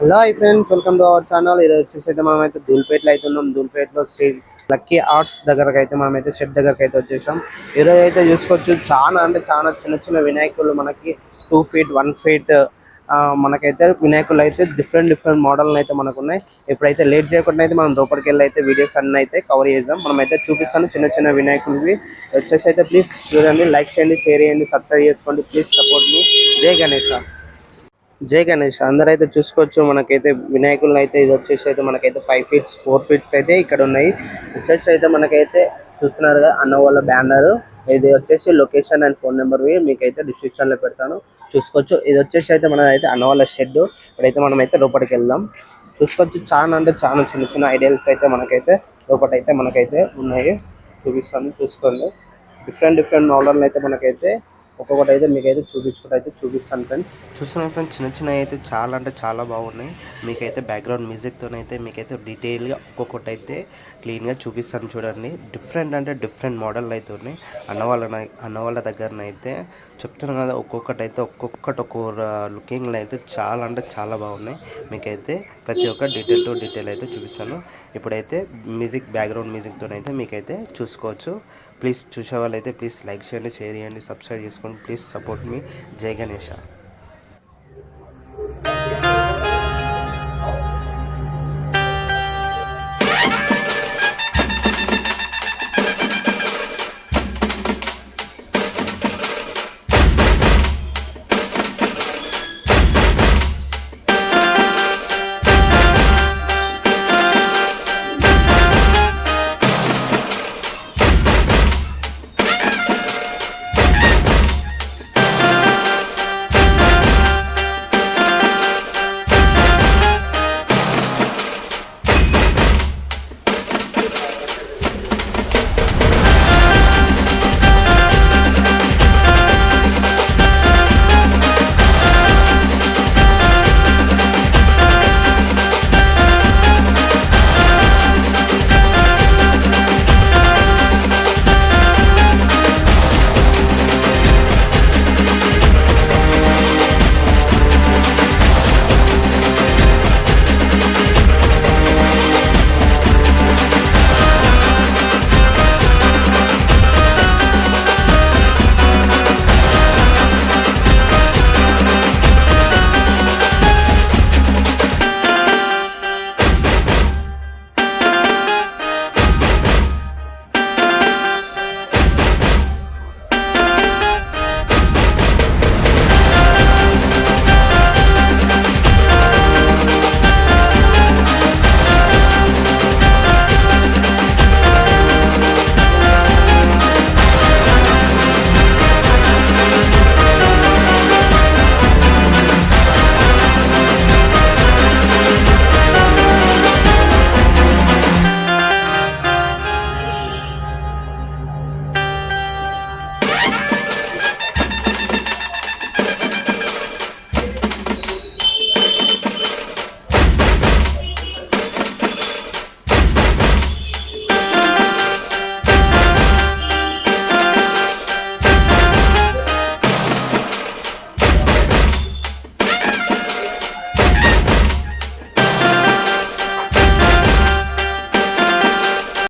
Hello hi friends, welcome to our channel. ఈరోజు వచ్చేసి అయితే మనమైతే ధూల్పేటలో అయితే ఉన్నాం. ధూల్పేటలో శ్రీ లక్కీ ఆర్ట్స్ దగ్గరకు అయితే మనమైతే షెడ్ దగ్గరకు అయితే వచ్చేసాం. ఈరోజు అయితే చూసుకోవచ్చు, చాలా అంటే చాలా చిన్న చిన్న వినాయకులు మనకి 2 feet 1 feet మనకైతే వినాయకులు అయితే డిఫరెంట్ మోడల్ అయితే మనకు ఉన్నాయి. ఇప్పుడైతే లేట్ చేయకుండా అయితే మనం లోపలికి వెళ్ళి అయితే వీడియోస్ అన్ని అయితే కవర్ చేద్దాం. మనమైతే చూపిస్తాను చిన్న చిన్న వినాయకులవి వచ్చేసి అయితే. ప్లీజ్ చూడండి, లైక్ చేయండి, షేర్ చేయండి, సబ్స్క్రైబ్ చేసుకోండి. ప్లీజ్ సపోర్ట్ మీ. జై గణేష్. జై గణేష్. అందరైతే చూసుకోవచ్చు, మనకైతే వినాయకులను అయితే ఇది వచ్చేసి అయితే మనకైతే 5 feet 4 feet అయితే ఇక్కడ ఉన్నాయి. వచ్చేసి అయితే మనకైతే చూస్తున్నారుగా అన్న వాళ్ళ బ్యానర్. ఇది వచ్చేసి లొకేషన్ అండ్ ఫోన్ నెంబర్ మీకైతే డిస్క్రిప్షన్ లో పెడతాను, చూసుకోవచ్చు. ఇది వచ్చేసి అయితే మన అయితే అన్న వాళ్ళ షెడ్. ఇప్పుడైతే మనం అయితే లోపలికి వెళ్దాం. చూసుకోవచ్చు, చాలా అంటే చాలా చిన్న చిన్న ఐడియల్స్ అయితే మనకైతే లోపలైతే మనకైతే ఉన్నాయి. చూపిస్తాను, చూసుకోండి. డిఫరెంట్ మోడల్ అయితే మనకైతే ఒక్కొక్కటి అయితే మీకైతే చూపిస్తాను ఫ్రెండ్స్. చూస్తున్నాను ఫ్రెండ్స్, చిన్న చిన్న అయితే చాలా అంటే చాలా బాగున్నాయి. మీకైతే బ్యాక్గ్రౌండ్ మ్యూజిక్తో అయితే మీకైతే డీటెయిల్గా ఒక్కొక్కటి అయితే క్లీన్గా చూపిస్తాను చూడండి. డిఫరెంట్ మోడల్ అయితే ఉన్నాయి. అన్న వాళ్ళ దగ్గరనైతే చెప్తున్నాను కదా, ఒక్కొక్కటి అయితే ఒక్కొక్క లుకింగ్లో అయితే చాలా అంటే చాలా బాగున్నాయి. మీకైతే ప్రతి ఒక్క డీటెయిల్ అయితే చూపిస్తాను. ఇప్పుడైతే బ్యాక్గ్రౌండ్ మ్యూజిక్తో అయితే మీకైతే చూసుకోవచ్చు. ప్లీజ్ చూసే వాళ్ళైతే ప్లీజ్ లైక్ చేయండి, షేర్ చేయండి, సబ్స్క్రైబ్ చేసుకోండి. ప్లీజ్ సపోర్ట్ మీ. జై గణేష.